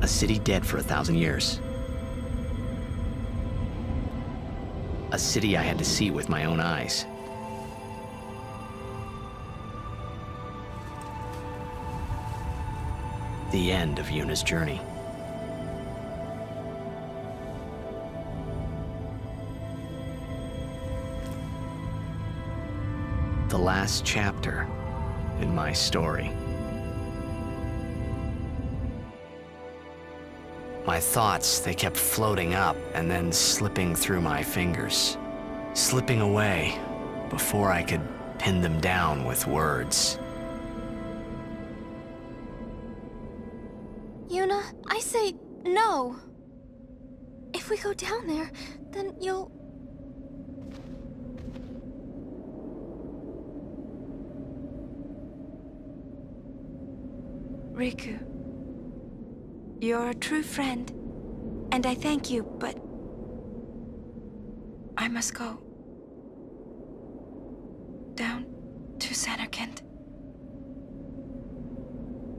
A city dead for 1,000 years. A city I had to see with my own eyes. The end of Yuna's journey. The last chapter in my story. My thoughts, they kept floating up and then slipping through my fingers, slipping away before I could pin them down with words. Yuna, I say no. If we go down there, then you'll... Riku, you're a true friend, and I thank you, but I must go. Down to Samarkand.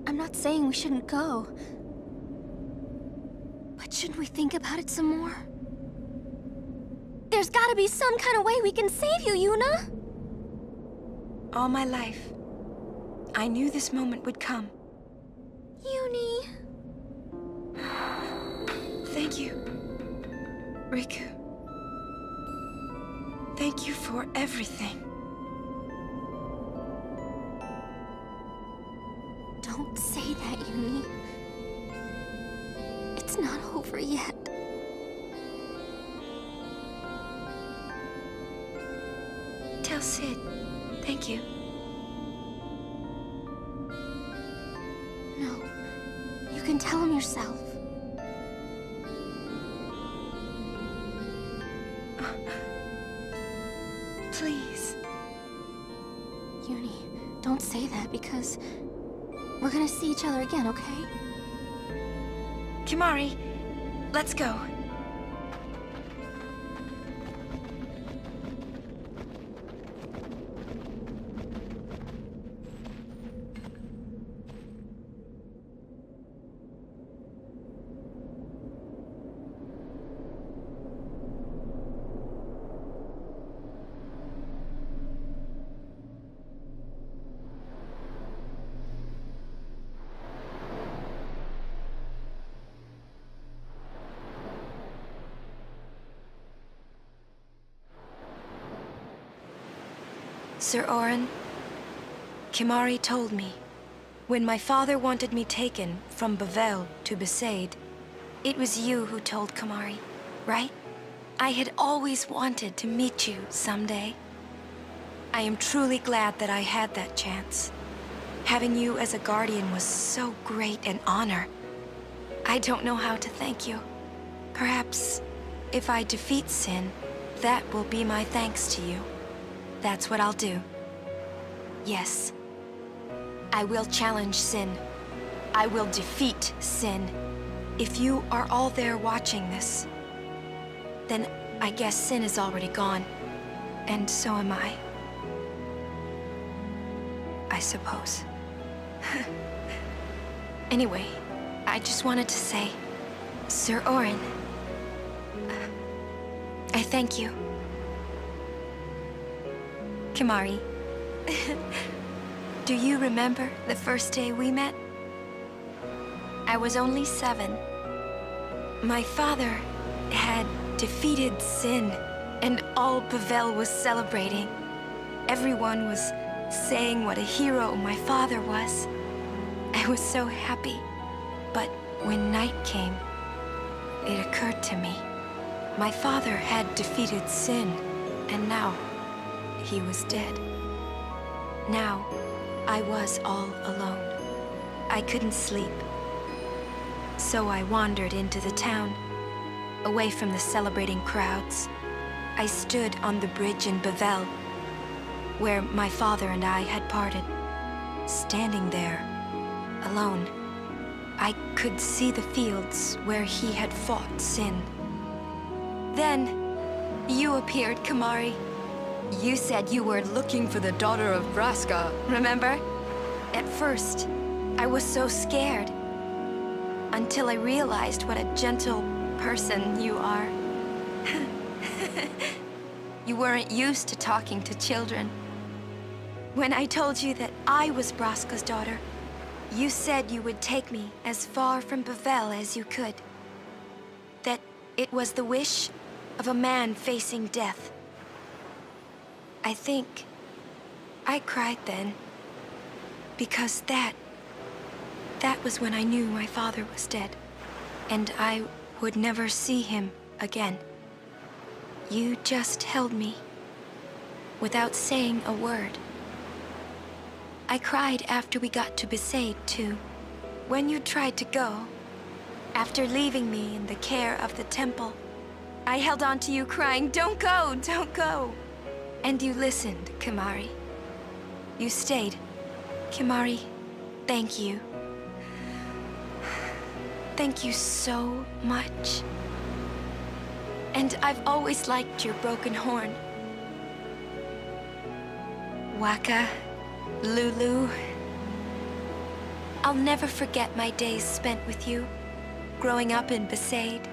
I'm not saying we shouldn't go. But shouldn't we think about it some more? There's gotta be some kind of way we can save you, Yuna! All my life, I knew this moment would come. Yuni... Thank you, Riku. Thank you for everything. Don't say that, Yuni. It's not over yet. Tell Sid, thank you. No, you can tell him yourself. Please. Yuni, don't say that because we're gonna see each other again, okay? Kimari, let's go. Sir Orin, Kimahri told me, when my father wanted me taken from Bavel to Besaid, it was you who told Kimahri, right? I had always wanted to meet you someday. I am truly glad that I had that chance. Having you as a guardian was so great an honor. I don't know how to thank you. Perhaps, if I defeat Sin, that will be my thanks to you. That's what I'll do. Yes. I will challenge Sin. I will defeat Sin. If you are all there watching this, then I guess Sin is already gone. And so am I. I suppose. Anyway, I just wanted to say, Sir Orin, I thank you. Kimahri, do you remember the first day we met? I was only 7. My father had defeated Sin, and all Bavel was celebrating. Everyone was saying what a hero my father was. I was so happy. But when night came, it occurred to me. My father had defeated Sin, and now he was dead. Now, I was all alone. I couldn't sleep. So I wandered into the town, away from the celebrating crowds. I stood on the bridge in Bavel, where my father and I had parted. Standing there, alone, I could see the fields where he had fought Sin. Then, you appeared, Kimahri. You said you were looking for the daughter of Braska, remember? At first, I was so scared. Until I realized what a gentle person you are. You weren't used to talking to children. When I told you that I was Braska's daughter, you said you would take me as far from Bavel as you could. That it was the wish of a man facing death. I think I cried then, because that was when I knew my father was dead, and I would never see him again. You just held me, without saying a word. I cried after we got to Besaid, too. When you tried to go, after leaving me in the care of the temple, I held on to you crying, "Don't go, don't go!" And you listened, Kimahri. You stayed. Kimahri, thank you. Thank you so much. And I've always liked your broken horn. Waka, Lulu. I'll never forget my days spent with you, growing up in Besaid.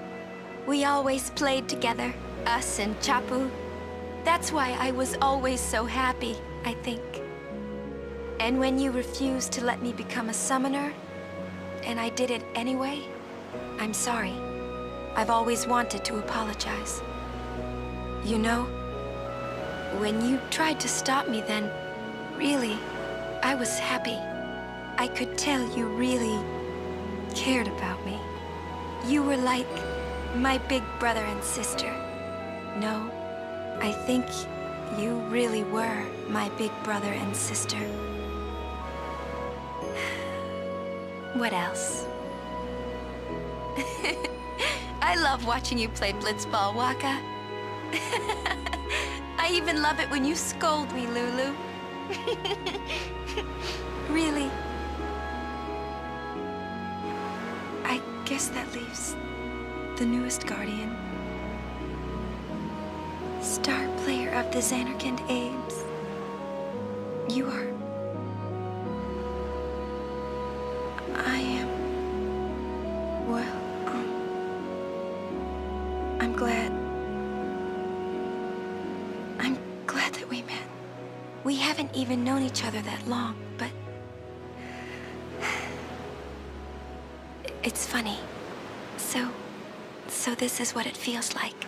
We always played together, us and Chapu. That's why I was always so happy, I think. And when you refused to let me become a summoner, and I did it anyway, I'm sorry. I've always wanted to apologize. You know, when you tried to stop me then, really, I was happy. I could tell you really cared about me. You were like my big brother and sister. No, I think you really were my big brother and sister. What else? I love watching you play blitzball, Waka. I even love it when you scold me, Lulu. Really. I guess that leaves the newest guardian. Star player of the Xanarkand Abes. You are... I am... Well, I'm glad... I'm glad that we met. We haven't even known each other that long, but... It's funny. So this is what it feels like.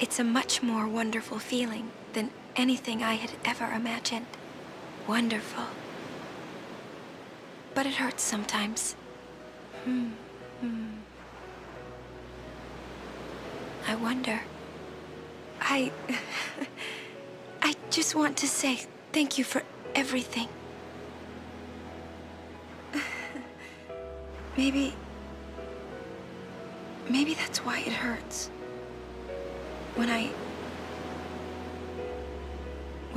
It's a much more wonderful feeling than anything I had ever imagined. Wonderful. But it hurts sometimes. I wonder. I just want to say thank you for everything. Maybe that's why it hurts. When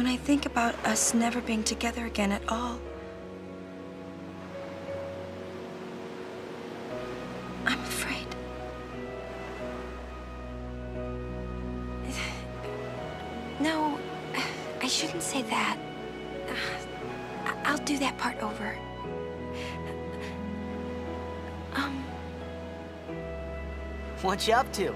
I think about us never being together again at all, I'm afraid. No, I shouldn't say that. I'll do that part over. What you up to?